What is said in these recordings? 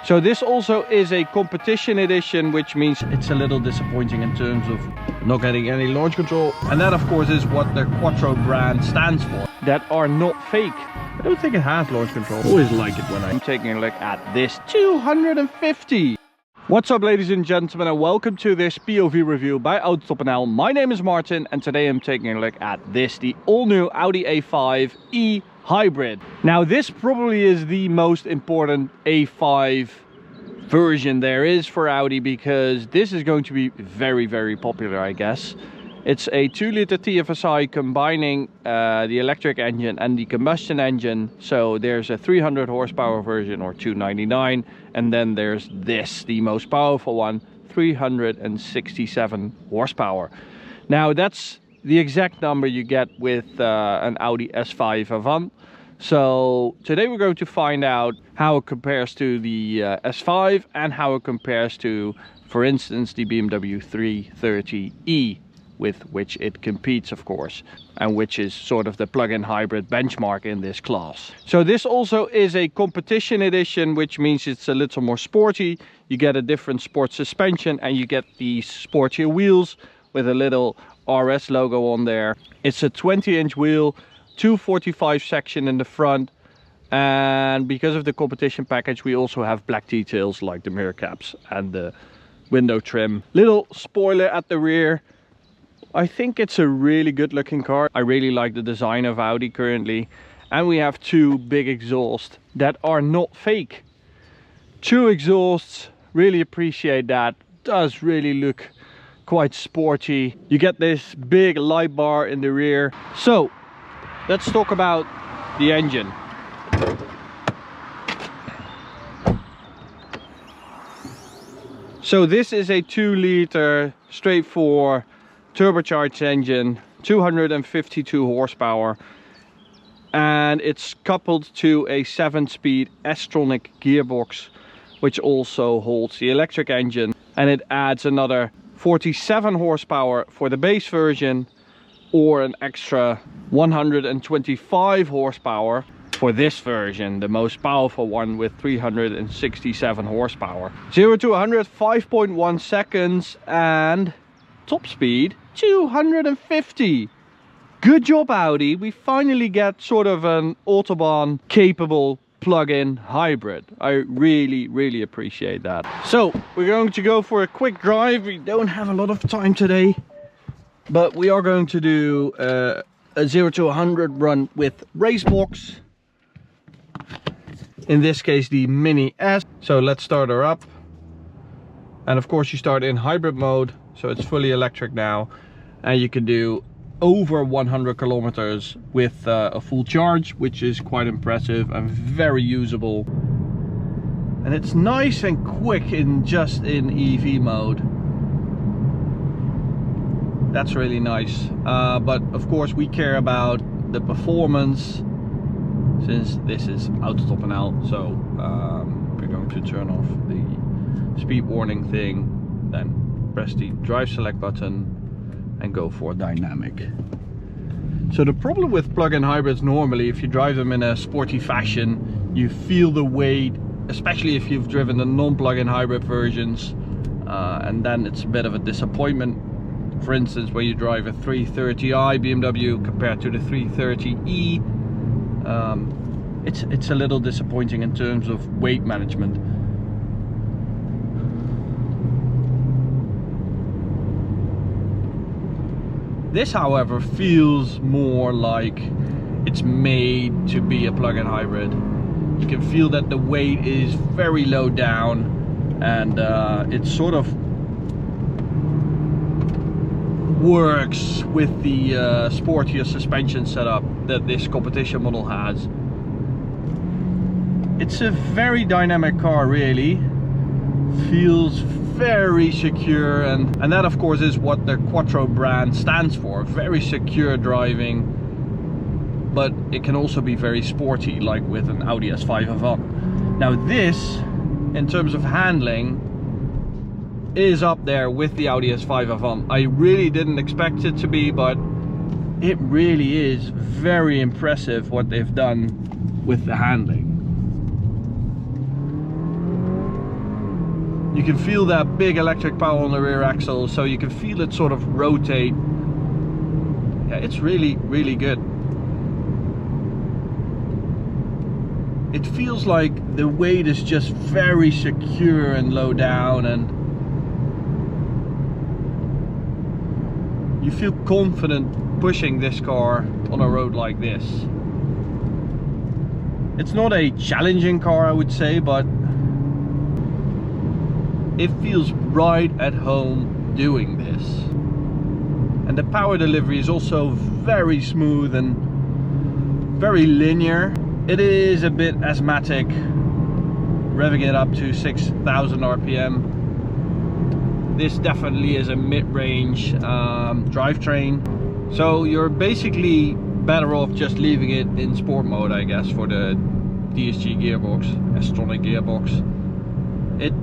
So this also is a competition edition, which means it's a little disappointing in terms of not getting any launch control. And that of course is what the Quattro brand stands for. That are not fake. I don't think it has launch control. I always like it when I'm taking a look at this 250. What's up ladies and gentlemen, and welcome to this POV review by Auto. My name is Martin and today I'm taking a look at this, the all new Audi A5 E Hybrid. Now this probably is the most important A5 version there is for Audi, because this is going to be very popular, I guess. It's a 2-liter TFSI combining the electric engine and the combustion engine. So there's a 300 horsepower version, or 299, and then there's this, the most powerful one, 367 horsepower. Now that's the exact number you get with an Audi S5 Avant. So today we're going to find out how it compares to the S5 and how it compares to, for instance, the BMW 330e, with which it competes, of course, and which is sort of the plug-in hybrid benchmark in this class. So this also is a competition edition, which means it's a little more sporty. You get a different sport suspension and you get these sportier wheels with a little RS logo on there. It's a 20-inch wheel, 245 section in the front, and because of the competition package we also have black details like the mirror caps and the window trim. Little spoiler at the rear. I think it's a really good looking car. I really like the design of Audi currently. And we have two big exhausts that are not fake. Two exhausts, really appreciate that. Does really look quite sporty. You get this big light bar in the rear. So let's talk about the engine. So this is a 2-liter straight 4 turbocharged engine, 252 horsepower, and it's coupled to a 7-speed S-tronic gearbox, which also holds the electric engine, and it adds another 47 horsepower for the base version, or an extra 125 horsepower for this version, the most powerful one with 367 horsepower. 0 to 100 5.1 seconds, and top speed 250. Good job Audi, we finally get sort of an Autobahn capable plug-in hybrid. I really appreciate that. So we're going to go for a quick drive. We don't have a lot of time today, but we are going to do a 0 to 100 run with RaceBox. In this case the Mini S. So let's start her up. And of course you start in hybrid mode, so it's fully electric now. And you can do over 100 kilometers with a full charge, which is quite impressive and very usable. And it's nice and quick in EV mode. That's really nice. But of course we care about the performance, since this is Auto. So we're going to turn off the speed warning thing, then press the drive select button and go for dynamic. So the problem with plug-in hybrids normally, if you drive them in a sporty fashion, you feel the weight, especially if you've driven the non-plug-in hybrid versions, and then it's a bit of a disappointment. For instance, when you drive a 330i BMW compared to the 330e, it's a little disappointing in terms of weight management. This, however, feels more like it's made to be a plug-in hybrid. You can feel that the weight is very low down, and it sort of works with the sportier suspension setup that this competition model has. It's a very dynamic car, really. Feels very secure, and that of course is what the Quattro brand stands for. Very secure driving, but it can also be very sporty, like with an Audi S5 Avant. Now this, in terms of handling, is up there with the Audi S5 Avant. I really didn't expect it to be, but it really is very impressive what they've done with the handling. You can feel that big electric power on the rear axle, so you can feel it sort of rotate. Yeah, it's really, really good. It feels like the weight is just very secure and low down, and you feel confident pushing this car on a road like this. It's not a challenging car, I would say, but it feels right at home doing this. And the power delivery is also very smooth and very linear. It is a bit asthmatic, revving it up to 6,000 RPM. This definitely is a mid-range drivetrain. So you're basically better off just leaving it in sport mode, I guess, for the DSG gearbox, S-tronic gearbox. It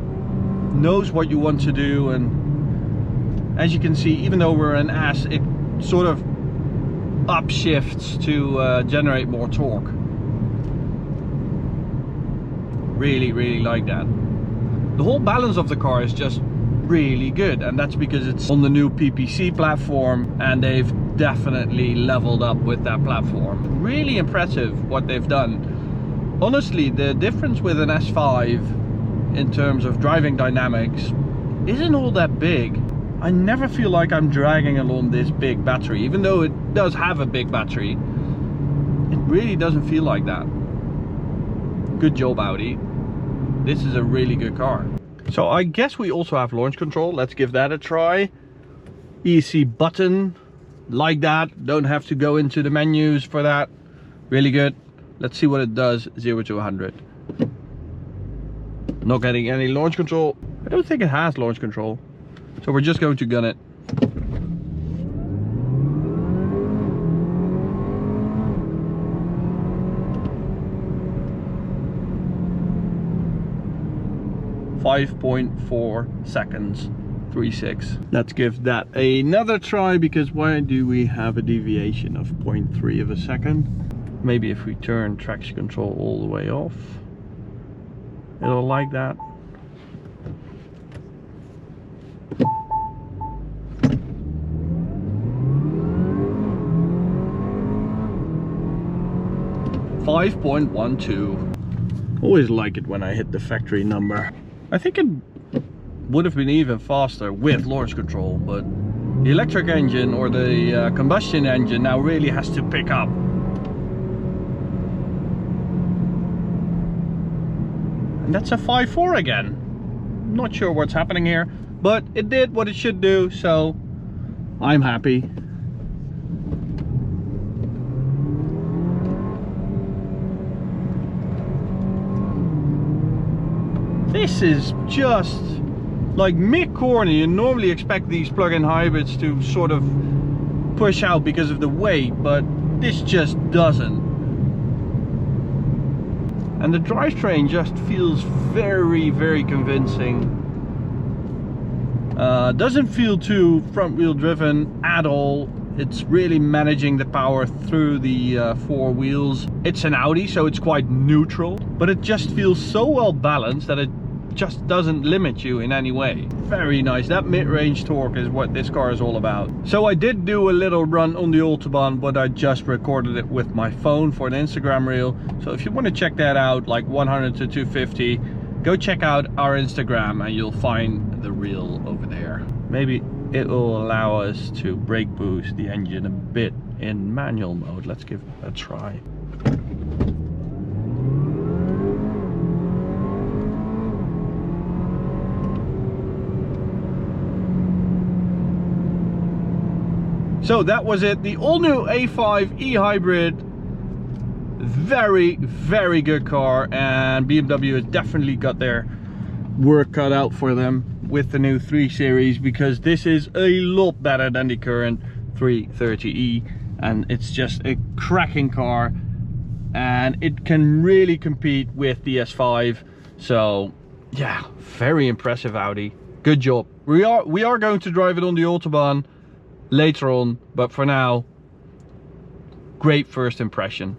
knows what you want to do, and as you can see, even though we're an S, it sort of upshifts to generate more torque. Really, really like that. The whole balance of the car is just really good, and that's because it's on the new PPC platform, and they've definitely leveled up with that platform. Really impressive what they've done. Honestly, the difference with an S5 in terms of driving dynamics isn't all that big. I never feel like I'm dragging along this big battery, even though it does have a big battery. It really doesn't feel like that. Good job, Audi. This is a really good car. So I guess we also have launch control. Let's give that a try. Easy button, like that. Don't have to go into the menus for that. Really good. Let's see what it does, 0 to 100. Not getting any launch control. I don't think it has launch control. So we're just going to gun it. .4 seconds, 3.6. Let's give that another try, because why do we have a deviation of 0.3 of a second? Maybe if we turn traction control all the way off, it'll like that. .12. Always like it when I hit the factory number. I think it would have been even faster with launch control, but the electric engine or the combustion engine now really has to pick up. And that's a 5.4 again. Not sure what's happening here, but it did what it should do, so I'm happy. This is just like mid-corner. You normally expect these plug-in hybrids to sort of push out because of the weight, but this just doesn't. And the drivetrain just feels very, very convincing. Doesn't feel too front-wheel driven at all. It's really managing the power through the four wheels. It's an Audi, so it's quite neutral, but it just feels so well balanced that it just doesn't limit you in any way. Very nice. That mid-range torque is what this car is all about. So I did do a little run on the Autobahn, but I just recorded it with my phone for an Instagram reel. So if you want to check that out, like 100 to 250, go check out our Instagram and you'll find the reel over there. Maybe it will allow us to brake boost the engine a bit in manual mode. Let's give it a try. So that was it, the all-new A5 e-hybrid. Very, very good car, and BMW has definitely got their work cut out for them with the new 3 Series, because this is a lot better than the current 330e, and it's just a cracking car, and it can really compete with the S5. So yeah, very impressive Audi. Good job. We are going to drive it on the Autobahn later on, but for now, great first impression.